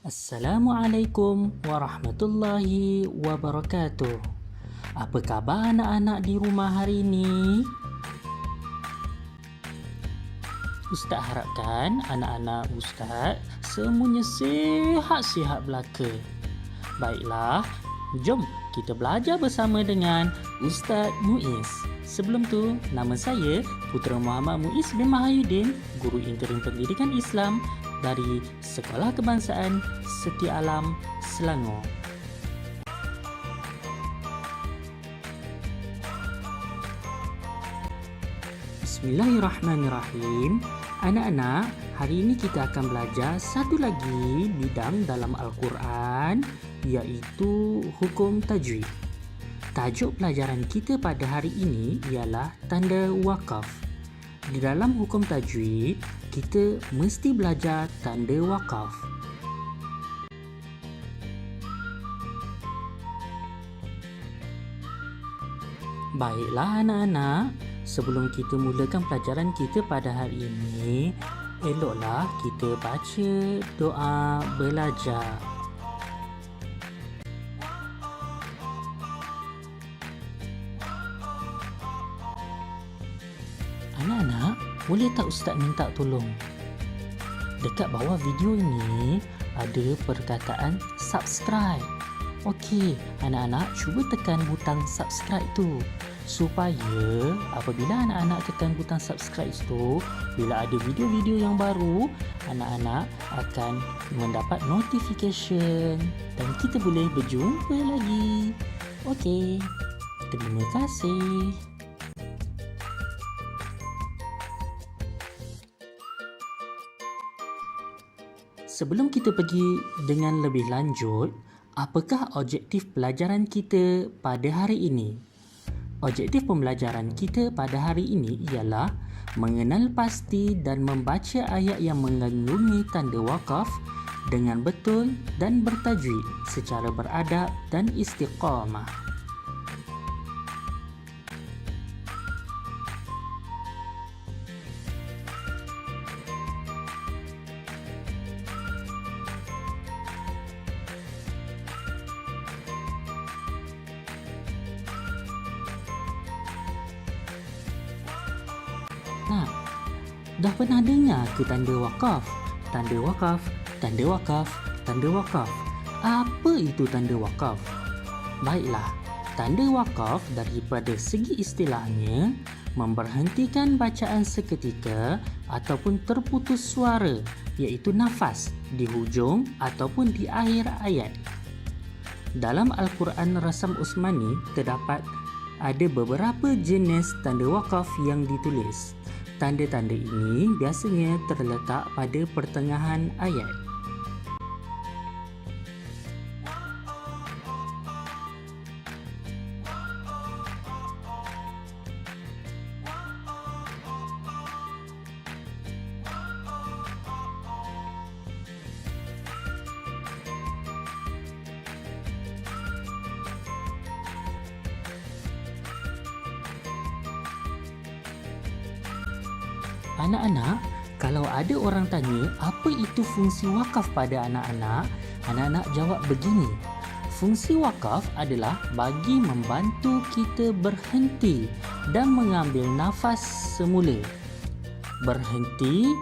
Assalamualaikum warahmatullahi wabarakatuh. Apa khabar anak-anak di rumah hari ini? Ustaz harapkan anak-anak Ustaz semuanya sihat-sihat belaka. Baiklah, jom kita belajar bersama dengan Ustaz Muiz. Sebelum tu, nama saya Putera Muhammad Muiz bin Mahayuddin, Guru Interim Pendidikan Islam dari Sekolah Kebangsaan Setia Alam, Selangor. Bismillahirrahmanirrahim. Anak-anak, hari ini kita akan belajar satu lagi bidang dalam Al-Quran, iaitu hukum tajwid. Tajuk pelajaran kita pada hari ini ialah tanda wakaf. Di dalam hukum tajwid, kita mesti belajar tanda wakaf. Baiklah anak-anak, sebelum kita mulakan pelajaran kita pada hari ini, eloklah kita baca doa belajar. Anak-anak, boleh tak Ustaz minta tolong? Dekat bawah video ini ada perkataan subscribe. Okey, anak-anak cuba tekan butang subscribe tu, supaya apabila anak-anak tekan butang subscribe tu, bila ada video-video yang baru, anak-anak akan mendapat notification dan kita boleh berjumpa lagi. Okey, terima kasih. Sebelum kita pergi dengan lebih lanjut, apakah objektif pelajaran kita pada hari ini? Objektif pembelajaran kita pada hari ini ialah mengenal pasti dan membaca ayat yang mengandungi tanda wakaf dengan betul dan bertajwid secara beradab dan istiqamah. Nah, dah pernah dengar ke tanda wakaf? Tanda wakaf, tanda wakaf, tanda wakaf. Apa itu tanda wakaf? Baiklah, tanda wakaf daripada segi istilahnya memberhentikan bacaan seketika ataupun terputus suara, iaitu nafas di hujung ataupun di akhir ayat. Dalam Al-Quran Rasam Usmani terdapat ada beberapa jenis tanda wakaf yang ditulis. Tanda-tanda ini biasanya terletak pada pertengahan ayat. Anak-anak, kalau ada orang tanya apa itu fungsi wakaf pada anak-anak, anak-anak jawab begini. Fungsi wakaf adalah bagi membantu kita berhenti dan mengambil nafas semula. Berhenti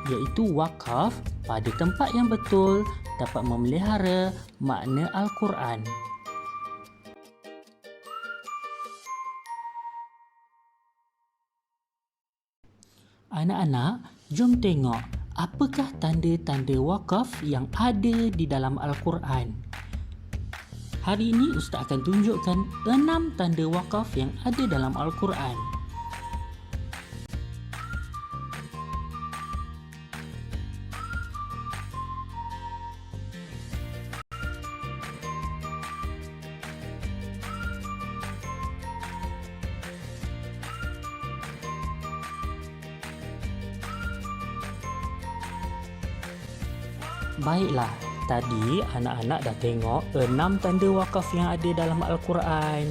iaitu wakaf pada tempat yang betul dapat memelihara makna Al-Quran. Anak-anak, jom tengok apakah tanda-tanda wakaf yang ada di dalam Al-Quran. Hari ini Ustaz akan tunjukkan 6 tanda wakaf yang ada dalam Al-Quran. Baiklah, tadi anak-anak dah tengok 6 tanda wakaf yang ada dalam Al-Quran.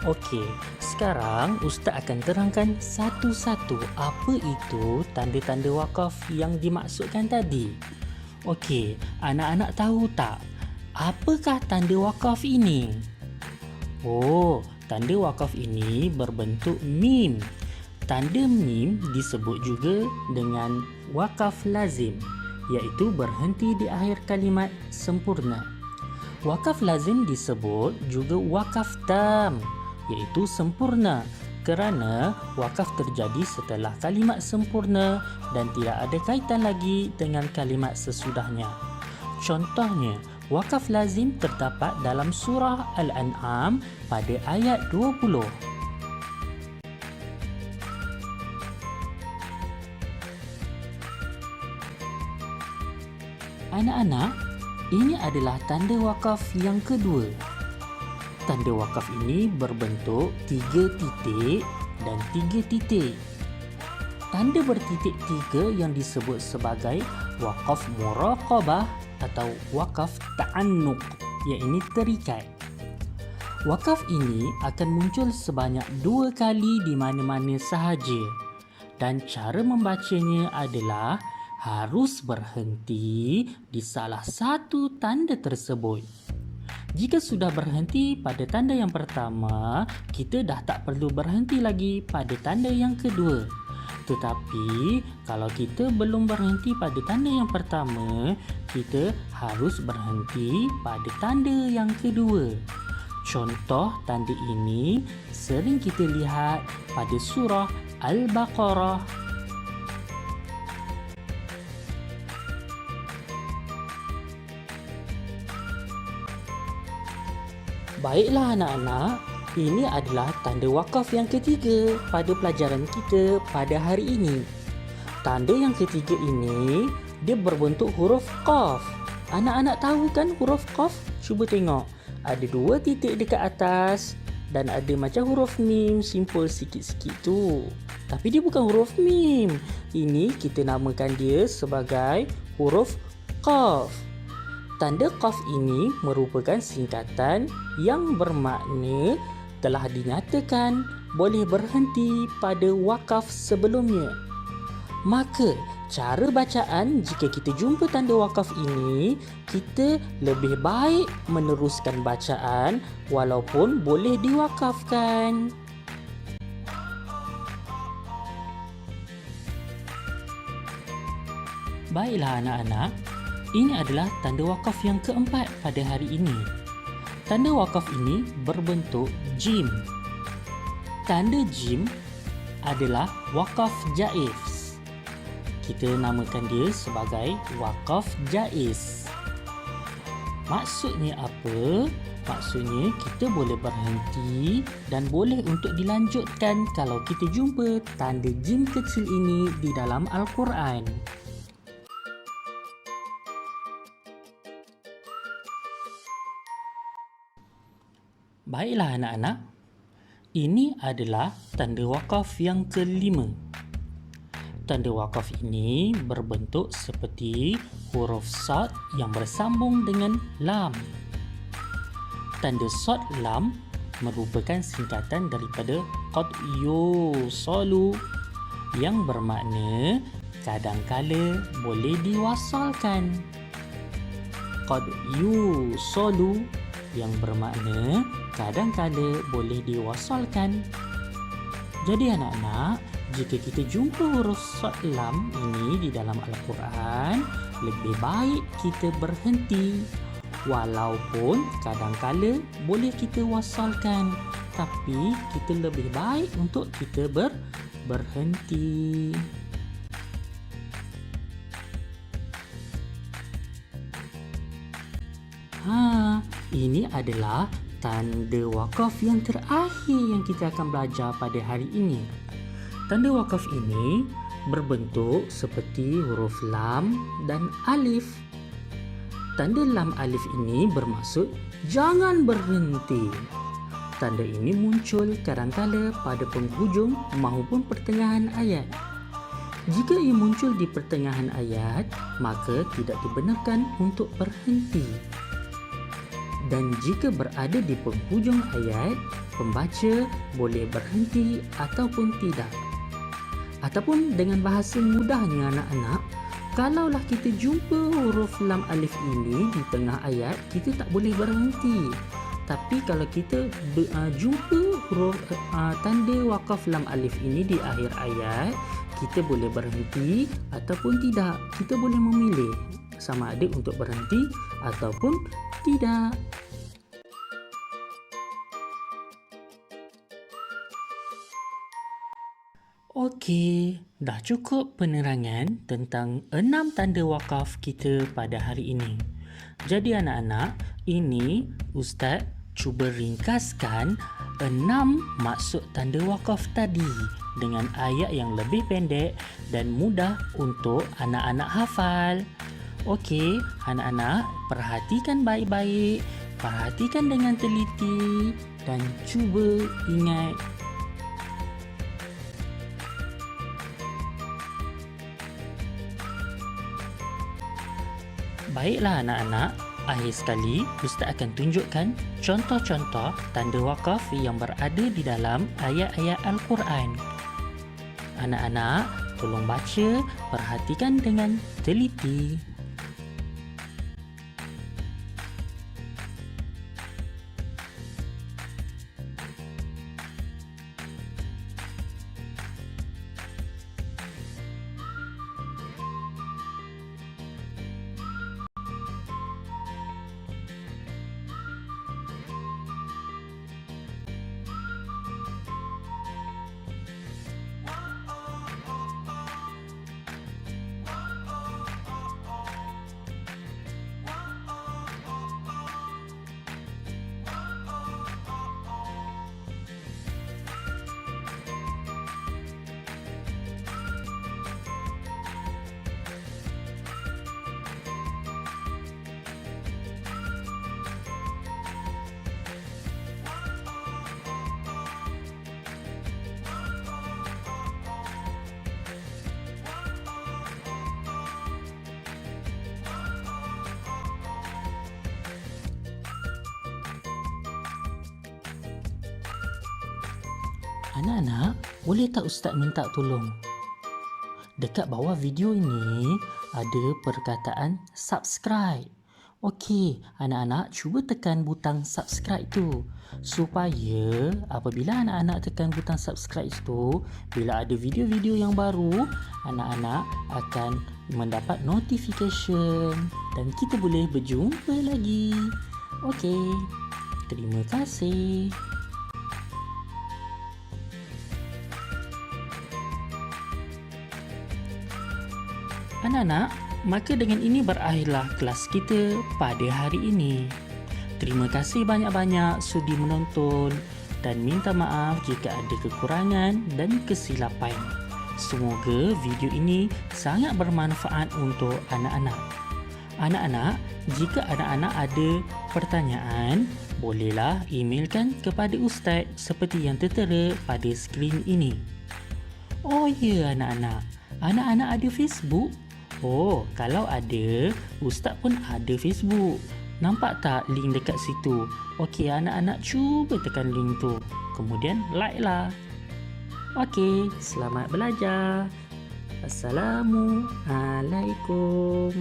Okey, sekarang Ustaz akan terangkan satu-satu apa itu tanda-tanda wakaf yang dimaksudkan tadi. Okey, anak-anak tahu tak? Apakah tanda wakaf ini? Oh, tanda wakaf ini berbentuk mim. Tanda mim disebut juga dengan wakaf lazim, iaitu berhenti di akhir kalimat sempurna. Wakaf lazim disebut juga wakaf tam, iaitu sempurna, kerana wakaf terjadi setelah kalimat sempurna dan tidak ada kaitan lagi dengan kalimat sesudahnya. Contohnya, wakaf lazim terdapat dalam surah Al-An'am pada ayat 20. Anak-anak, ini adalah tanda wakaf yang kedua. Tanda wakaf ini berbentuk 3 titik dan 3 titik. Tanda bertitik 3 yang disebut sebagai wakaf muraqabah atau wakaf ta'annuq, iaitu terikat. Wakaf ini akan muncul sebanyak 2 kali di mana-mana sahaja dan cara membacanya adalah harus berhenti di salah satu tanda tersebut. Jika sudah berhenti pada tanda yang pertama, kita dah tak perlu berhenti lagi pada tanda yang kedua. Tetapi, kalau kita belum berhenti pada tanda yang pertama, kita harus berhenti pada tanda yang kedua. Contoh tanda ini sering kita lihat pada surah Al-Baqarah. Baiklah anak-anak, ini adalah tanda wakaf yang ketiga pada pelajaran kita pada hari ini. Tanda yang ketiga ini, dia berbentuk huruf Qaf. Anak-anak tahu kan huruf Qaf? Cuba tengok. Ada 2 titik dekat atas dan ada macam huruf mim simpul sikit-sikit tu. Tapi dia bukan huruf mim. Ini kita namakan dia sebagai huruf Qaf. Tanda Qaf ini merupakan singkatan yang bermakna telah dinyatakan boleh berhenti pada wakaf sebelumnya. Maka, cara bacaan jika kita jumpa tanda wakaf ini, kita lebih baik meneruskan bacaan walaupun boleh diwakafkan. Baiklah anak-anak, ini adalah tanda wakaf yang keempat pada hari ini. Tanda wakaf ini berbentuk jim. Tanda jim adalah wakaf jaiz. Kita namakan dia sebagai wakaf jaiz. Maksudnya apa? Maksudnya kita boleh berhenti dan boleh untuk dilanjutkan kalau kita jumpa tanda jim kecil ini di dalam Al-Quran. Baiklah anak-anak, ini adalah tanda wakaf yang kelima. Tanda wakaf ini berbentuk seperti huruf sad yang bersambung dengan lam. Tanda sad lam merupakan singkatan daripada qad yusalu yang bermakna kadangkala boleh diwasalkan. Qad yusalu yang bermakna kadang-kadang boleh diwasalkan. Jadi anak-anak, jika kita jumpa huruf sad lam ini di dalam Al-Quran, lebih baik kita berhenti. Walaupun kadang-kadang boleh kita wasalkan, tapi kita lebih baik untuk kita berhenti. Ini adalah tanda wakaf yang terakhir yang kita akan belajar pada hari ini. Tanda wakaf ini berbentuk seperti huruf lam dan alif. Tanda lam alif ini bermaksud jangan berhenti. Tanda ini muncul kadang-kala pada penghujung maupun pertengahan ayat. Jika ia muncul di pertengahan ayat, maka tidak dibenarkan untuk berhenti. Dan jika berada di penghujung ayat, pembaca boleh berhenti ataupun tidak. Ataupun dengan bahasa mudahnya anak-anak, Kalaulah kita jumpa huruf lam alif ini di tengah ayat, kita tak boleh berhenti. Tapi kalau kita jumpa huruf tanda wakaf lam alif ini di akhir ayat, kita boleh berhenti ataupun tidak. Kita boleh memilih sama ada untuk berhenti ataupun tidak. Okey, dah cukup penerangan tentang 6 tanda wakaf kita pada hari ini. Jadi anak-anak, ini Ustaz cuba ringkaskan 6 maksud tanda wakaf tadi dengan ayat yang lebih pendek dan mudah untuk anak-anak hafal. Okey, anak-anak perhatikan baik-baik, perhatikan dengan teliti dan cuba ingat. Baiklah anak-anak, akhir sekali Ustaz akan tunjukkan contoh-contoh tanda wakaf yang berada di dalam ayat-ayat Al-Quran. Anak-anak, tolong baca, perhatikan dengan teliti. Anak-anak, boleh tak Ustaz minta tolong? Dekat bawah video ini ada perkataan subscribe. Okey, anak-anak cuba tekan butang subscribe tu supaya apabila anak-anak tekan butang subscribe tu, bila ada video-video yang baru, anak-anak akan mendapat notification dan kita boleh berjumpa lagi. Okey, terima kasih. Anak-anak, maka dengan ini berakhirlah kelas kita pada hari ini. Terima kasih banyak-banyak sudi menonton dan minta maaf jika ada kekurangan dan kesilapan. Semoga video ini sangat bermanfaat untuk anak-anak. Anak-anak, jika anak-anak ada pertanyaan, bolehlah emailkan kepada Ustaz seperti yang tertera pada skrin ini. Oh ya anak-anak, anak-anak ada Facebook? Oh, kalau ada, Ustaz pun ada Facebook. Nampak tak link dekat situ? Okey, anak-anak cuba tekan link tu. Kemudian like lah. Okey, selamat belajar. Assalamualaikum.